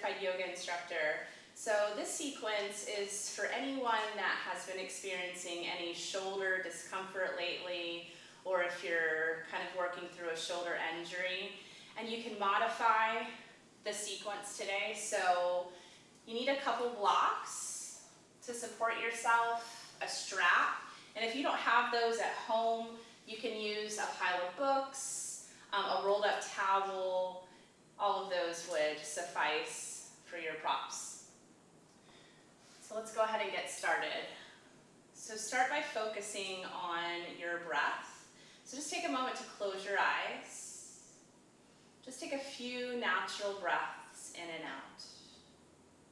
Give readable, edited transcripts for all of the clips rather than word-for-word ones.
certified yoga instructor. So this sequence is for anyone that has been experiencing any shoulder discomfort lately, or if you're kind of working through a shoulder injury. And you can modify the sequence today. So you need a couple blocks to support yourself, a strap. And if you don't have those at home, you can use a pile of books, a rolled up towel. All of those would suffice for your props. So let's go ahead and get started. So start by focusing on your breath. So just take a moment to close your eyes. Just take a few natural breaths in and out.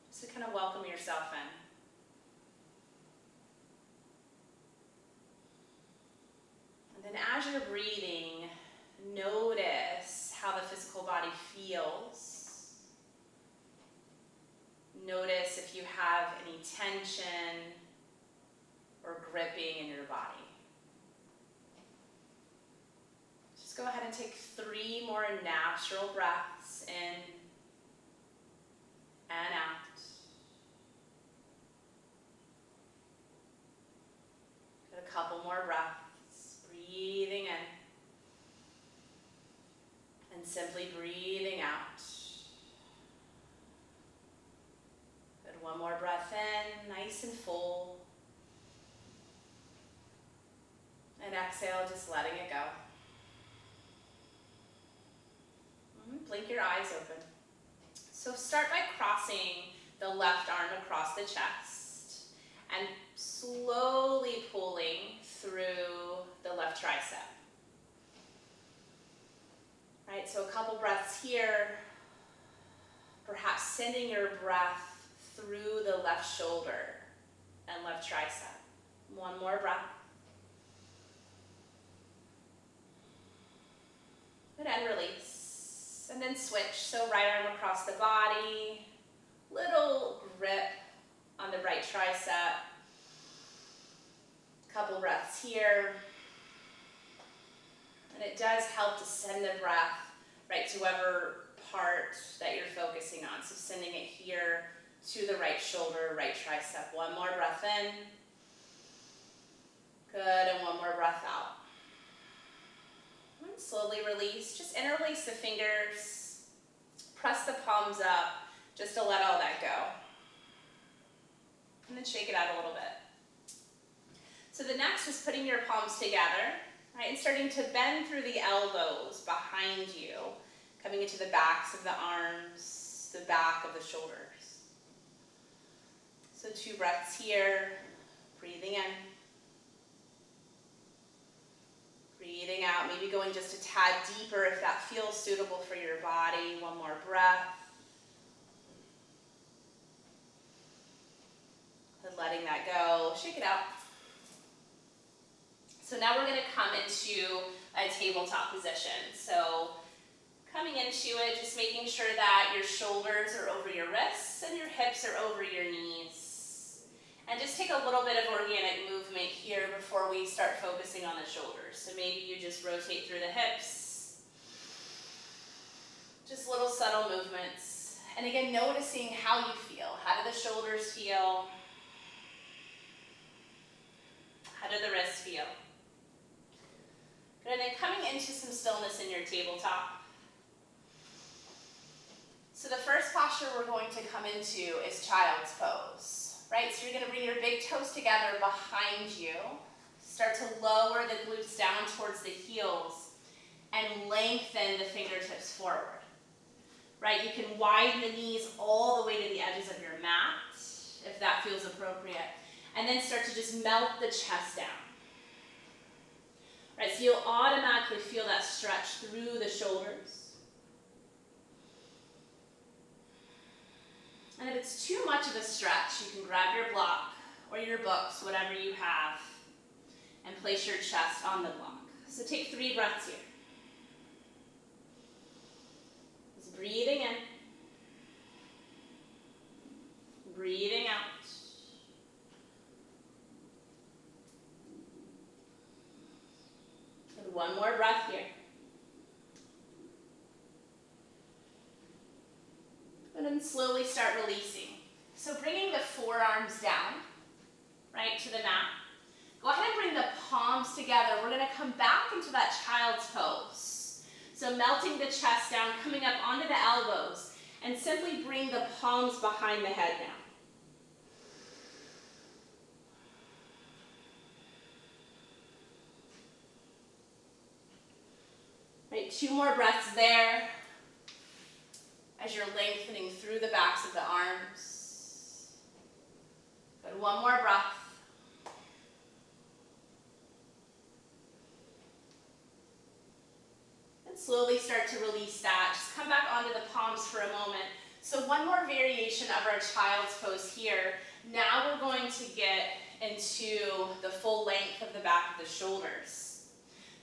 Just to kind of welcome yourself in. And then as you're breathing, notice how the physical body feels. Notice if you have any tension or gripping in your body. Just go ahead and take 3 more natural breaths in and out. Get a couple more breaths, breathing in and simply breathing out. Good, one more breath in, nice and full. And exhale, just letting it go. Blink your eyes open. So start by crossing the left arm across the chest and slowly pulling through the left tricep. Right, so a couple breaths here. Perhaps sending your breath through the left shoulder and left tricep. One more breath. Good, and release. And then switch, so right arm across the body, little grip on the right tricep. Couple breaths here. And it does help to send the breath right to whatever part that you're focusing on. So sending it here to the right shoulder, right tricep. One more breath in. Good, and one more breath out. And slowly release, just interlace the fingers, press the palms up, just to let all that go. And then shake it out a little bit. So the next is putting your palms together, right, and starting to bend through the elbows behind you, coming into the backs of the arms, the back of the shoulders. So 2 breaths here, breathing in. Breathing out, maybe going just a tad deeper if that feels suitable for your body. One more breath. And letting that go. Shake it out. So now we're going to come into a tabletop position. So coming into it, just making sure that your shoulders are over your wrists and your hips are over your knees. And just take a little bit of organic movement here before we start focusing on the shoulders. So maybe you just rotate through the hips. Just little subtle movements. And again, noticing how you feel. How do the shoulders feel? How do the wrists feel? Good, and then coming into some stillness in your tabletop. So the first posture we're going to come into is child's pose. Right, so you're going to bring your big toes together behind you. Start to lower the glutes down towards the heels and lengthen the fingertips forward. Right, you can widen the knees all the way to the edges of your mat, if that feels appropriate. And then start to just melt the chest down. Right, so you'll automatically feel that stretch through the shoulders. And if it's too much of a stretch, you can grab your block or your books, whatever you have, and place your chest on the block. So take 3 breaths here. Just breathing in, breathing out. And one more breath here. And Then slowly start releasing. So bringing the forearms down, right, to the mat. Go ahead and bring the palms together. We're going to come back into that child's pose. So melting the chest down, coming up onto the elbows, and simply bring the palms behind the head now. Right, 2 more breaths there as you're lengthening through the backs of the arms. Good, 1 more breath. And slowly start to release that. Just come back onto the palms for a moment. So 1 more variation of our child's pose here. Now we're going to get into the full length of the back of the shoulders.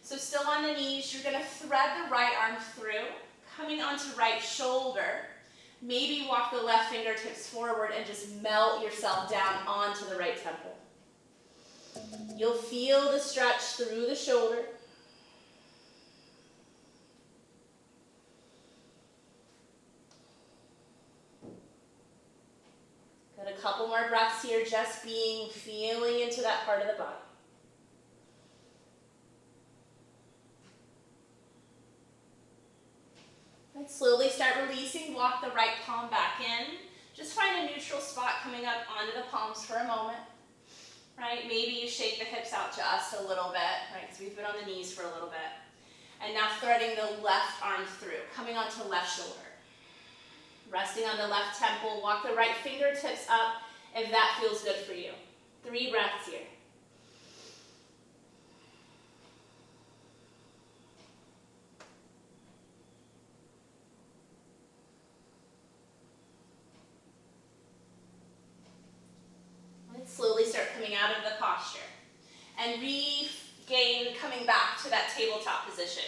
So still on the knees, you're going to thread the right arm through, coming onto right shoulder. Maybe walk the left fingertips forward and just melt yourself down onto the right temple. You'll feel the stretch through the shoulder. Got a couple more breaths here, just feeling into that part of the body. And slowly start releasing, walk the right palm back in. Just find a neutral spot coming up onto the palms for a moment. Right, maybe you shake the hips out just a little bit, right, because we've been on the knees for a little bit. And now threading the left arm through, coming onto left shoulder. Resting on the left temple, walk the right fingertips up if that feels good for you. 3 breaths here. Slowly start coming out of the posture and regain coming back to that tabletop position.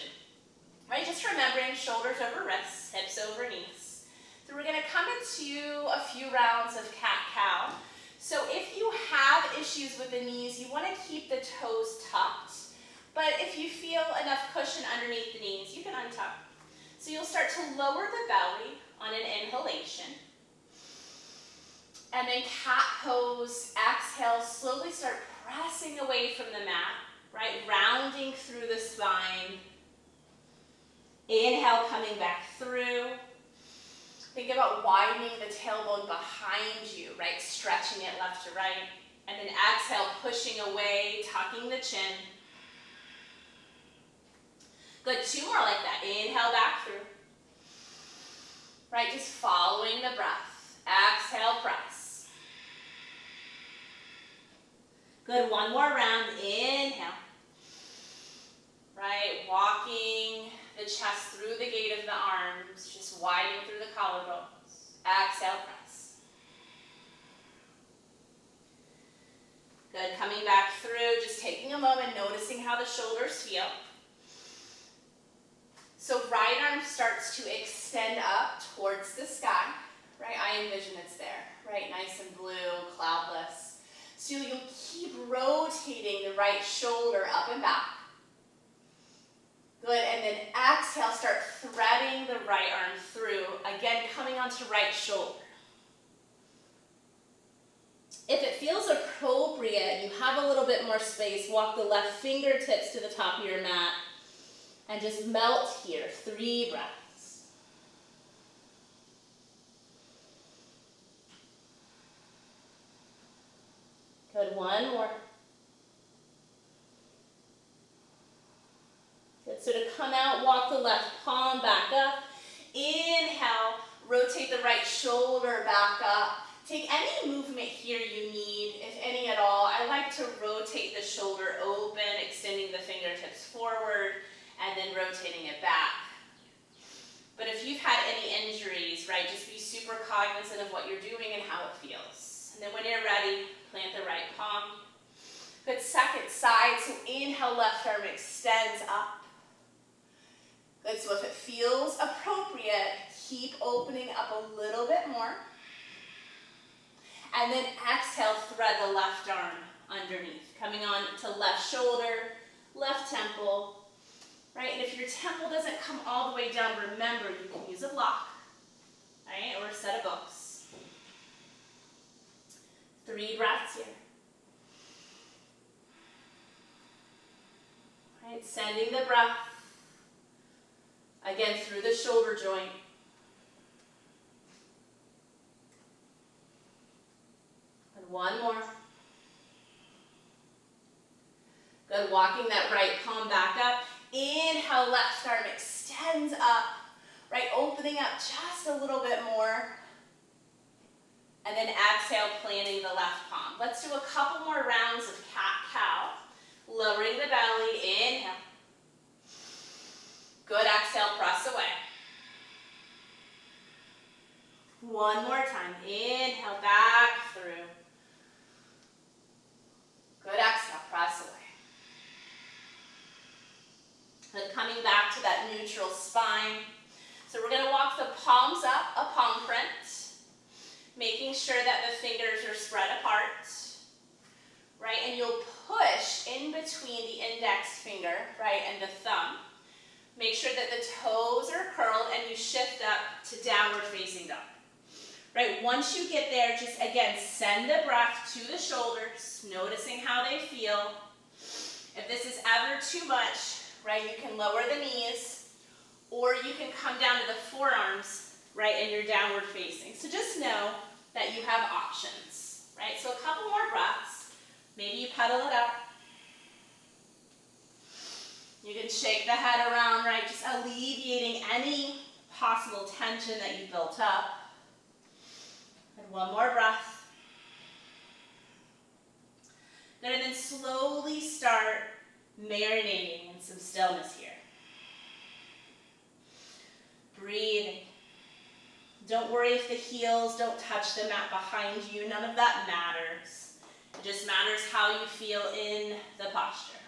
Right, just remembering shoulders over wrists, hips over knees. So we're going to come into a few rounds of cat-cow. So if you have issues with the knees, you want to keep the toes tucked. But if you feel enough cushion underneath the knees, you can untuck. So you'll start to lower the belly on an inhalation. And then cat pose, exhale, slowly start pressing away from the mat, right? Rounding through the spine. Inhale, coming back through. Think about widening the tailbone behind you, right? Stretching it left to right. And then exhale, pushing away, tucking the chin. Good, 2 more like that. Inhale, back through. Right, just following the breath. Exhale, press. Good, 1 more round. Inhale. Right, walking the chest through the gate of the arms, just widening through the collarbones. Exhale, press. Good, coming back through, just taking a moment, noticing how the shoulders feel. So right arm starts to extend up towards the sky, right? I envision it's there, right? Nice and blue, cloudless. So you'll keep rotating the right shoulder up and back. Good, and then exhale, start threading the right arm through. Again, coming onto right shoulder. If it feels appropriate, you have a little bit more space, walk the left fingertips to the top of your mat and just melt here. 3 breaths. Good, 1 more. Good, so to come out, walk the left palm back up. Inhale, rotate the right shoulder back up. Take any movement here you need, if any at all. I like to rotate the shoulder open, extending the fingertips forward, and then rotating it back. But if you've had any injuries, right, just be super cognizant of what you're doing and how it feels. And then when you're ready, plant the right palm. Good, second side, so inhale, left arm extends up. Good, so if it feels appropriate, keep opening up a little bit more. And then exhale, thread the left arm underneath. Coming on to left shoulder, left temple. Right, and if your temple doesn't come all the way down, remember you can use a block. right? Or a set of books. 3 breaths here. Right, sending the breath, again, through the shoulder joint. And 1 more. Good, walking that right palm back up. Inhale, left arm extends up, right, opening up just a little bit more. And then exhale, planting the left palm. Let's do a couple more rounds of cat-cow. Lowering the belly, inhale. Good, exhale, press away. 1 more time, inhale, back through. Good, exhale, press away. Then coming back to that neutral spine. So we're going to walk the palms up, a palm print. Making sure that the fingers are spread apart. Right, and you'll push in between the index finger, right, and the thumb. Make sure that the toes are curled and you shift up to downward facing dog. Right, once you get there, just again, send the breath to the shoulders, noticing how they feel. If this is ever too much, right, you can lower the knees, or you can come down to the forearms, right, and you're downward facing. So just know that you have options, right? So a couple more breaths. Maybe you pedal it up. You can shake the head around, right? Just alleviating any possible tension that you built up. And 1 more breath. Good, and then slowly start marinating in some stillness here. Breathing. Don't worry if the heels don't touch the mat behind you. None of that matters. It just matters how you feel in the posture.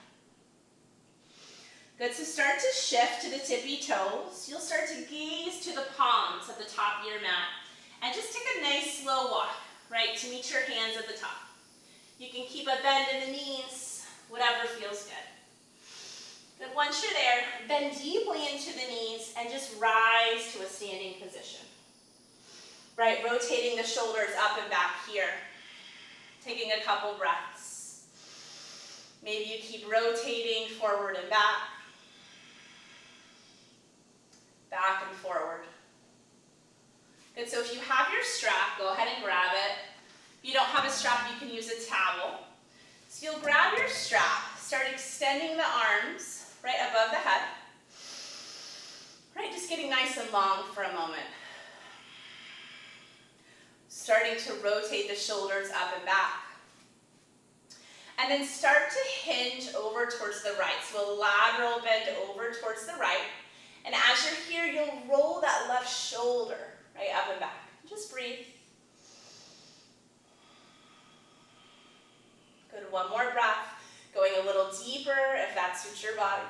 Good, so start to shift to the tippy toes. You'll start to gaze to the palms at the top of your mat. And just take a nice slow walk, right, to meet your hands at the top. You can keep a bend in the knees, whatever feels good. Good, once you're there, bend deeply into the knees and just rise to a standing position. Right, rotating the shoulders up and back here. Taking a couple breaths. Maybe you keep rotating forward and back. Back and forward. Good, so if you have your strap, go ahead and grab it. If you don't have a strap, you can use a towel. So you'll grab your strap, start extending the arms right above the head. Right, just getting nice and long for a moment. Starting to rotate the shoulders up and back. And then start to hinge over towards the right. So a lateral bend over towards the right. And as you're here, you'll roll that left shoulder right up and back. Just breathe. Good, 1 more breath. Going a little deeper if that suits your body.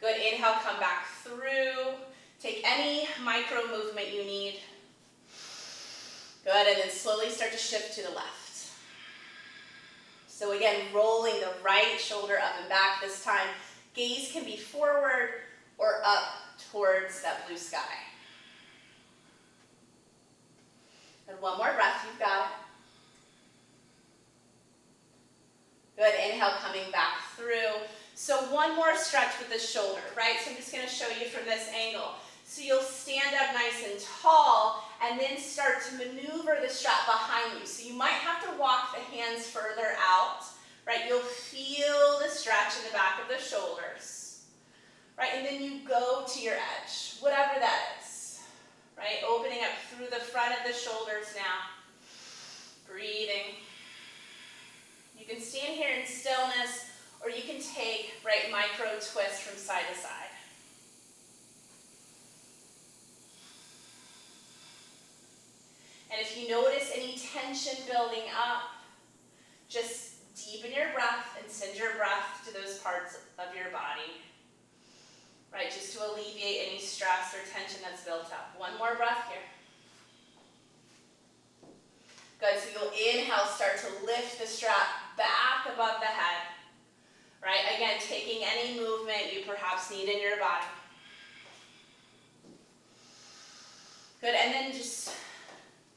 Good, inhale, come back through. Take any micro movement you need. Good, and then slowly start to shift to the left. So again, rolling the right shoulder up and back this time. Gaze can be forward or up towards that blue sky. And 1 more breath, you've got it. Good, inhale, coming back through. So 1 more stretch with the shoulder, right? So I'm just gonna show you from this angle. So you'll stand up nice and tall and then start to maneuver the strap behind you. So you might have to walk the hands further out, right? You'll feel the stretch in the back of the shoulders, right? And then you go to your edge, whatever that is, right? Opening up through the front of the shoulders now. Breathing. You can stand here in stillness, or you can take, right, micro twists from side to side. And if you notice any tension building up, just deepen your breath and send your breath to those parts of your body, right? Just to alleviate any stress or tension that's built up. 1 more breath here. Good, so you'll inhale, start to lift the strap back above the head, right? Again, taking any movement you perhaps need in your body. Good, and then just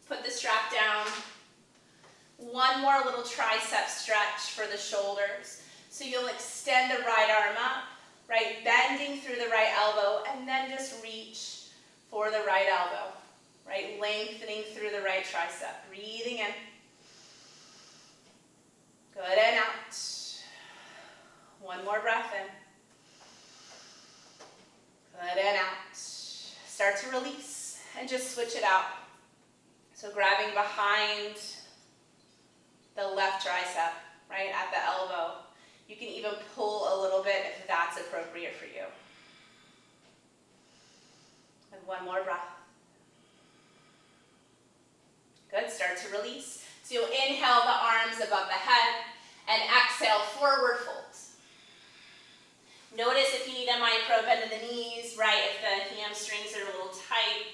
put the strap down. One more little tricep stretch for the shoulders. So you'll extend the right arm up, right, bending through the right elbow, and then just reach for the right elbow, right, lengthening through the right tricep. Breathing in. Good, and out. One more breath in. Good, and out. Start to release and just switch it out. So grabbing behind the left tricep, right, at the elbow. You can even pull a little bit if that's appropriate for you. And one more breath. Good, start to release. So you'll inhale the arms above the head and exhale, forward fold. Notice if you need a micro bend in the knees, right, if the hamstrings are a little tight.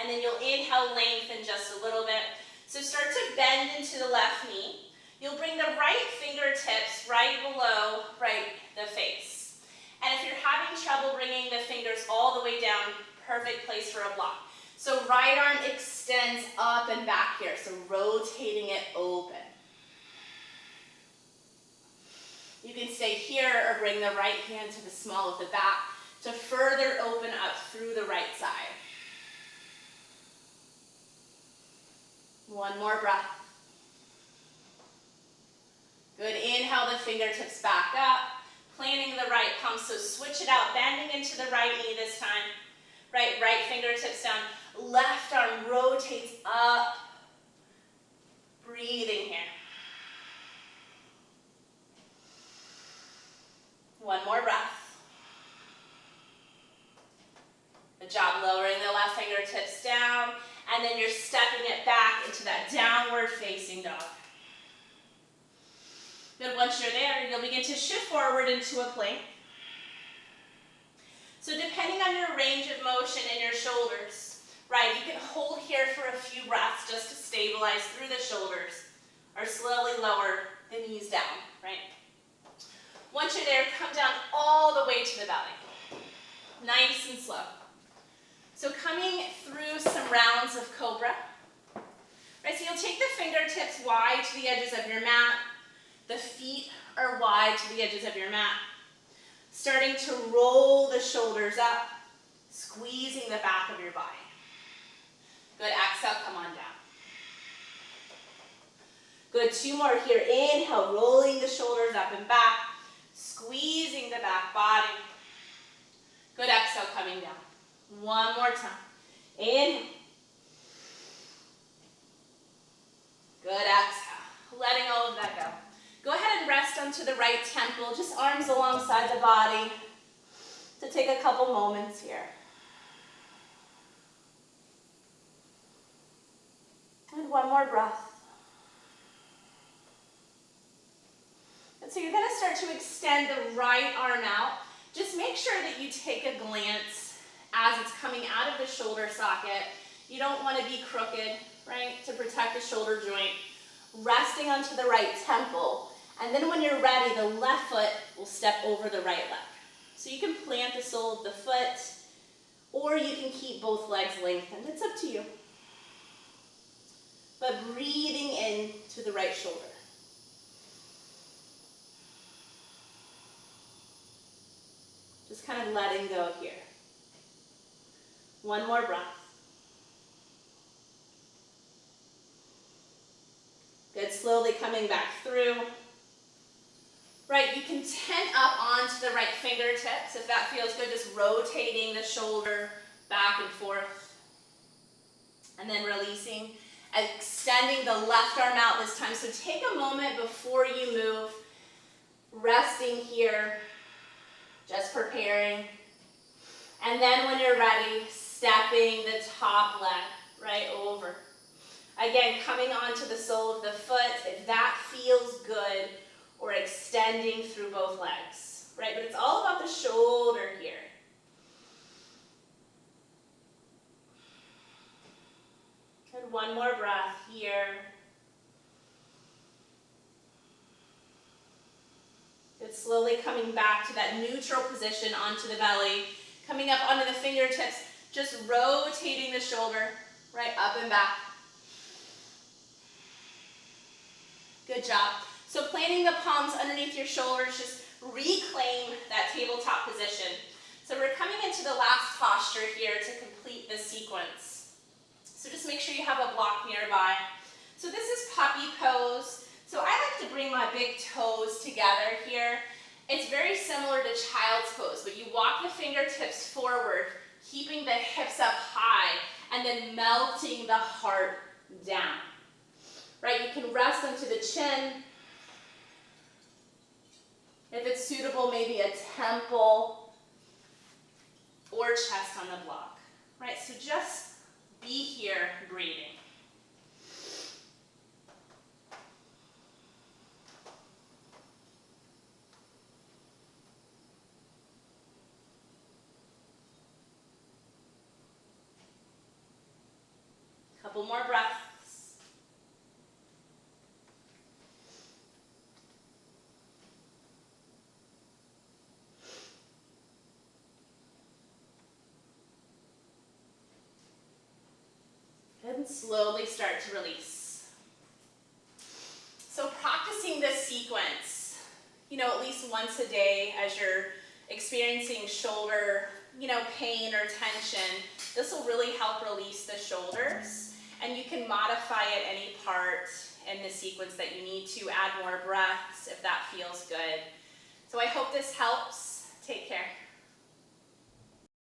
And then you'll inhale, lengthen just a little bit. So start to bend into the left knee. You'll bring the right fingertips right below, right, the face. And if you're having trouble bringing the fingers all the way down, perfect place for a block. So right arm extends up and back here, so rotating it open. You can stay here or bring the right hand to the small of the back to further open up through the right side. One more breath. Good, inhale the fingertips back up, planting the right palm, so switch it out, bending into the right knee this time. Right fingertips down, left arm rotates up, breathing here. One more breath. Good job, lowering the left fingertips down, and then you're stepping it back into that downward facing dog. Good, once you're there, you'll begin to shift forward into a plank. So depending on your range of motion in your shoulders, right, you can hold here for a few breaths just to stabilize through the shoulders, or slowly lower the knees down, right? Once you're there, come down all the way to the belly. Nice and slow. So coming through some rounds of cobra. Right, so you'll take the fingertips wide to the edges of your mat. The feet are wide to the edges of your mat. Starting to roll the shoulders up, squeezing the back of your body. Good, exhale, come on down. Good, two more here. Inhale, rolling the shoulders up and back, squeezing the back body. Good, exhale, coming down. One more time. Inhale. Good, exhale. Letting all of that go. Go ahead and rest onto the right temple, just arms alongside the body, to take a couple moments here. And one more breath. And so you're going to start to extend the right arm out. Just make sure that you take a glance as it's coming out of the shoulder socket. You don't want to be crooked, right, to protect the shoulder joint. Resting onto the right temple. And then when you're ready, the left foot will step over the right leg. So you can plant the sole of the foot, or you can keep both legs lengthened. It's up to you. But breathing in to the right shoulder. Just kind of letting go here. One more breath. Good, slowly coming back through. Right, you can tent up onto the right fingertips if that feels good, just rotating the shoulder back and forth. And then releasing, extending the left arm out this time. So take a moment before you move, resting here, just preparing. And then when you're ready, stepping the top leg right over. Again, coming onto the sole of the foot, if that feels good, or extending through both legs, right? But it's all about the shoulder here. And one more breath here. Good, slowly coming back to that neutral position onto the belly, coming up onto the fingertips, just rotating the shoulder, right, up and back. Good job. So planting the palms underneath your shoulders, just reclaim that tabletop position. So we're coming into the last posture here to complete this sequence. So just make sure you have a block nearby. So this is puppy pose. So I like to bring my big toes together here. It's very similar to child's pose, but you walk the fingertips forward, keeping the hips up high, and then melting the heart down. Right, you can rest onto the chin. If it's suitable, maybe a temple or chest on the block. Right, so just be here breathing. Couple more breaths. And slowly start to release. So practicing this sequence, at least once a day as you're experiencing shoulder, pain or tension, this will really help release the shoulders. And you can modify at any part in the sequence that you need to, add more breaths if that feels good. So I hope this helps. Take care.